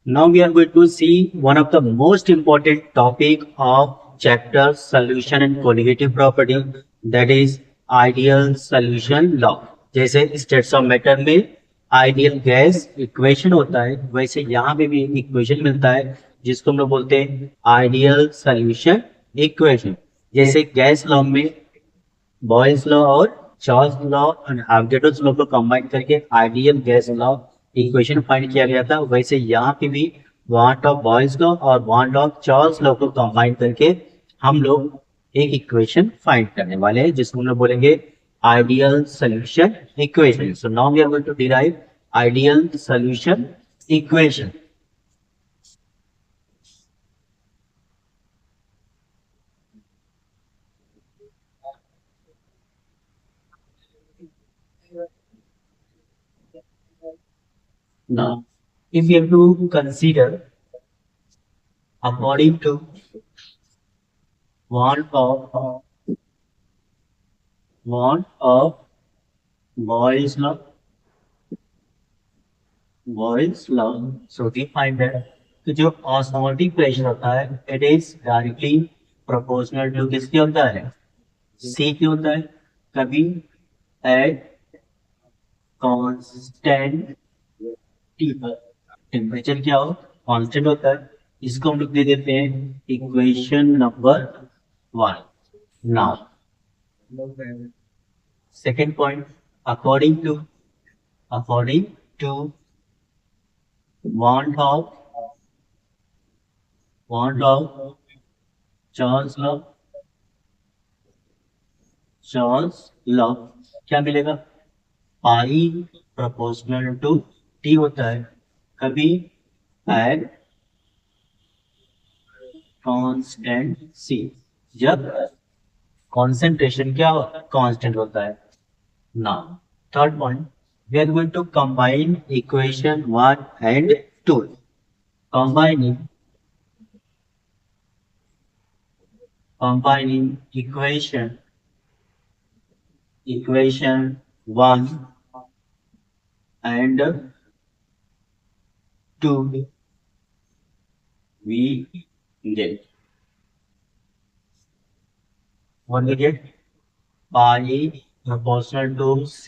Now we are going to see one of the most important topic of chapter solution and colligative property, that is ideal solution law. जैसे states of matter में ideal gas equation होता है, वैसे यहाँ पे भी एक equation मिलता है जिसको हम लोग बोलते हैं आइडियल सॉल्यूशन इक्वेशन। जैसे गैस लॉ में बॉयल्स लॉ और चार्ल्स लॉ और एवोगैड्रोस लॉ को कंबाइन करके ideal gas law equation find किया गया था, वैसे यहाँ पे भी वाट ऑफ बॉयल्स लॉ और वाट ऑफ चार्ल्स लॉ को कंबाइन करके हम लोग एक इक्वेशन फाइंड करने वाले हैं जिसको हम लोग बोलेंगे ideal solution equation. So now we are going to derive ideal solution equation. Now, if you have to consider according to want of Boyle's law, so we find that कि जो osmotic pressure होता है it is directly proportional to किसके होता है, C के होता है। कभी एट कांस्टेंट टी पर टेम्परेचर क्या हो, कांस्टेंट होता है। इसको हम लोग दे देते हैं equation number 1। Now second point, according to want of Charles law क्या मिलेगा, पाई प्रोपोर्शनल टू टी होता है। कभी एट कांस्टेंट सी, जब कॉन्सेंट्रेशन क्या कांस्टेंट होता है। Now third point, we are going to combine equation 1 and 2. Combining equation 1 and 2, we get what we get, pi proportional to c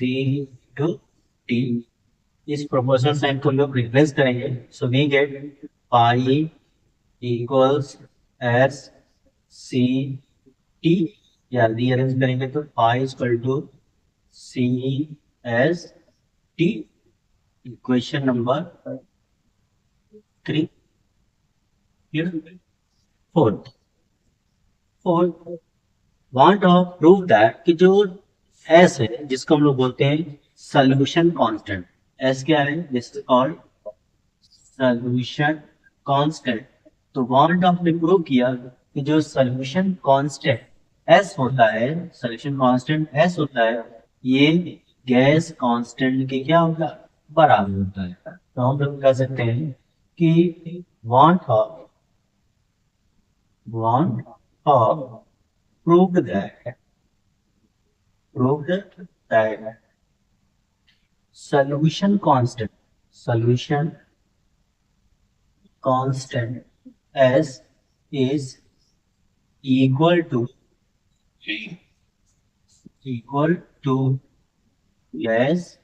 to t। इस proportional sign को हम लोग रिप्लेस करेंगे, so we get pi equals S C T, या rearrange करेंगे तो pi equal to C S T. Equation number 3। Fourth want of prove that कि जो एस है जिसको हम लोग बोलते हैं सॉल्यूशन कांस्टेंट, एस क्या है, this is called solution constant. तो वांट ऑफ ने प्रूव किया कि जो सॉल्यूशन कांस्टेंट एस होता है, सॉल्यूशन कांस्टेंट एस होता है, ये गैस कांस्टेंट के क्या होगा, बराबर होता है। तो हम लोग कह सकते हैं कि want of proved that solution constant S is equal to gas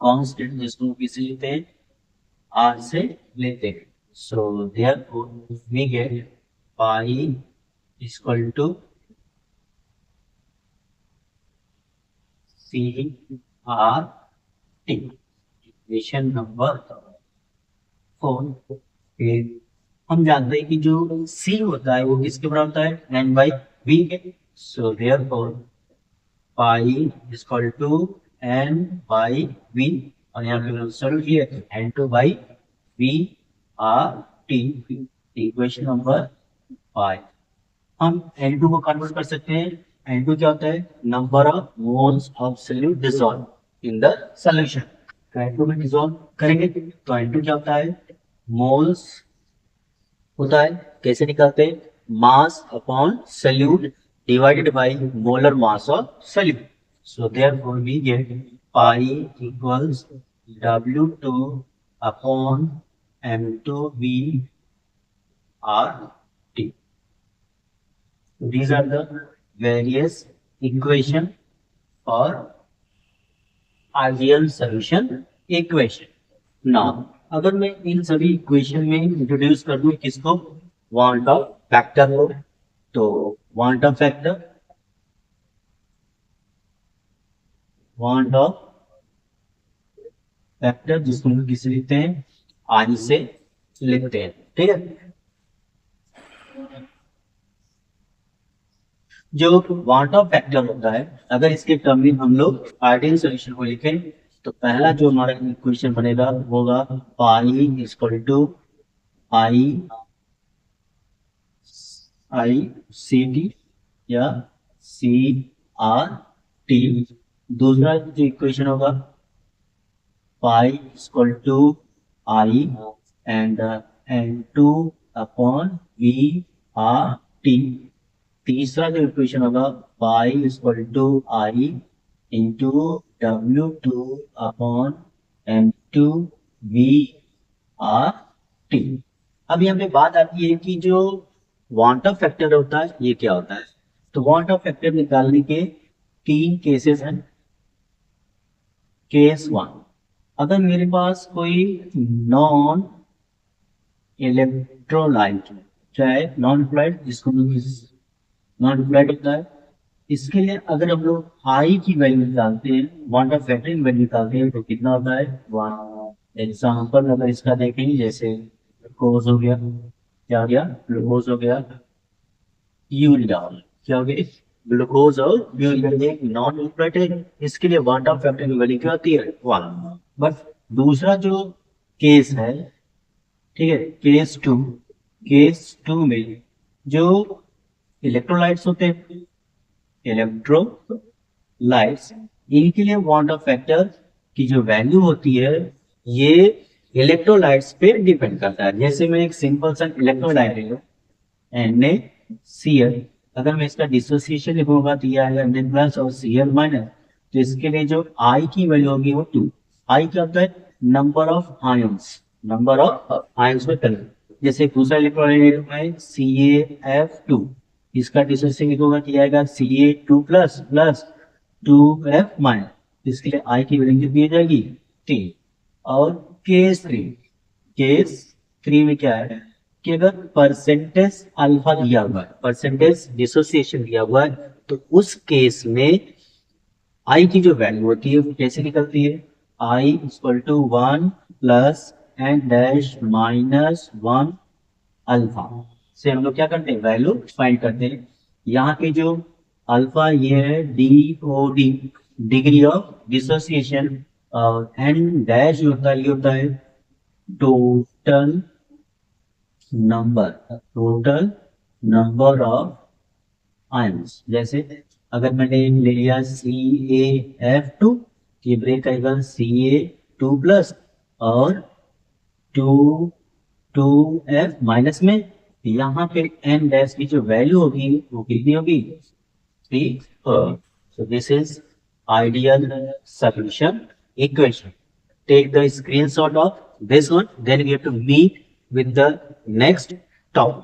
constant, जिसको किसी लेते हैं R से लेते हैं। So therefore we get pi equal to C R T। Equation number 4। हम जानते हैं कि जो C होता है वो किसके बराबर होता है, N by V के। So therefore pi equal to N by V, और यहाँ पे सॉल्व किया N2 by V R T। Equation number 5। हम N2 को कन्वर्ट कर सकते हैं। N2 क्या होता है, number of moles of solute dissolve in the solution. तो N2 में डिसॉल्व करेंगे तो N2 क्या होता है, मोल्स होता है। कैसे निकालते हैं, mass upon solute divided by molar mass of solute. So therefore we get pi equals W2 upon M2VRT. These are the various equation for ideal solution equation. Now, अगर मैं इन सभी इक्वेशन में इंट्रोड्यूस कर दूं किसको, वांट ऑफ फैक्टर को, तो want of factor जिसको हम किसे लिखते हैं, आई से लिखते हैं, ठीक है। जो वांट ऑफ फैक्टर होता है, अगर इसके टर्म में हम लोग आइडियल सॉल्यूशन को लिखें तो पहला जो हमारा इक्वेशन बनेगा वो होगा pi equal to I C T या सी आर टी। दूसरा जो इक्वेशन होगा pi equal to I and N two upon V R T. तीसरा जो इक्वेशन होगा pi equal to I into W two upon M two V R T. अब यहाँ पे बात आती है कि जो वांट ऑफ फैक्टर होता है ये क्या होता है। तो वांट ऑफ फैक्टर निकालने के तीन केसेस हैं। केस वन, अगर मेरे पास कोई नॉन इलेक्ट्रोलाइट, चाहे नॉन इलेक्ट्रोलाइट जिसको नॉन इलेक्ट्रोलाइट होता है, इसके लिए अगर हम लोग आई की वैल्यू निकालते हैं, वांट ऑफ फैक्टर की वैल्यू निकालते हैं तो कितना होता है 1। एग्जाम्पल अगर इसका देखेंगे, जैसे ग्लूकोज हो गया, क्या हो गया, ग्लूकोज हो गया, यूरिया क्या हो गया, ग्लूकोज और यूरिया एक नॉन इलेक्ट्रोलाइट है, इसके लिए वांट ऑफ फैक्टर की वैल्यू क्या होती है 1। बट दूसरा जो केस है, ठीक है, केस टू में जो इलेक्ट्रोलाइट्स होते हैं, इलेक्ट्रोलाइट्स, इनके लिए वांट ऑफ फैक्टर की जो वैल्यू होती है ये इलेक्ट्रोलाइट्स पे डिपेंड करता है। जैसे मैं एक सिंपल सा इलेक्ट्रोलाइट है NaCl, अगर मैं इसका डिसोसिएशन लिखूंगा तो ये आएगा Na प्लस और Cl माइनस, तो इसके लिए जो I की वैल्यू होगी वो 2। I क्या होता है, नंबर ऑफ आयंस में करें। जैसे दूसरा इलेक्ट्रोलाइट है CaF2, इसका डिसोसिएशन लिखूंगा तो आएगा Ca2 प्लस 2F माइनस, इसके लिए I की वैल्यू कितनी हो जाएगी 3। और केस थ्री में क्या है कि अगर परसेंटेज अल्फा दिया हुआ है, परसेंटेज डिसोसिएशन दिया हुआ है, तो उस केस में आई की जो वैल्यू होती है वो कैसे निकलती है, I equal to 1 plus n dash minus 1 alpha से हम लोग क्या करते हैं, वैल्यू फाइंड करते हैं। यहाँ पे जो अल्फा ये है DOD, डिग्री ऑफ डिसोसिएशन, और एन डैश जो होता है ये होता है टोटल नंबर ऑफ आयंस। जैसे अगर मैंने ले लिया CaF2, ये ब्रेक आएगा Ca2 प्लस और 2F माइनस में, यहाँ पे एन डैश की जो वैल्यू होगी वो कितनी होगी 3। So this is ideal solution equation. Take the screenshot of this one, then we have to meet with the next topic.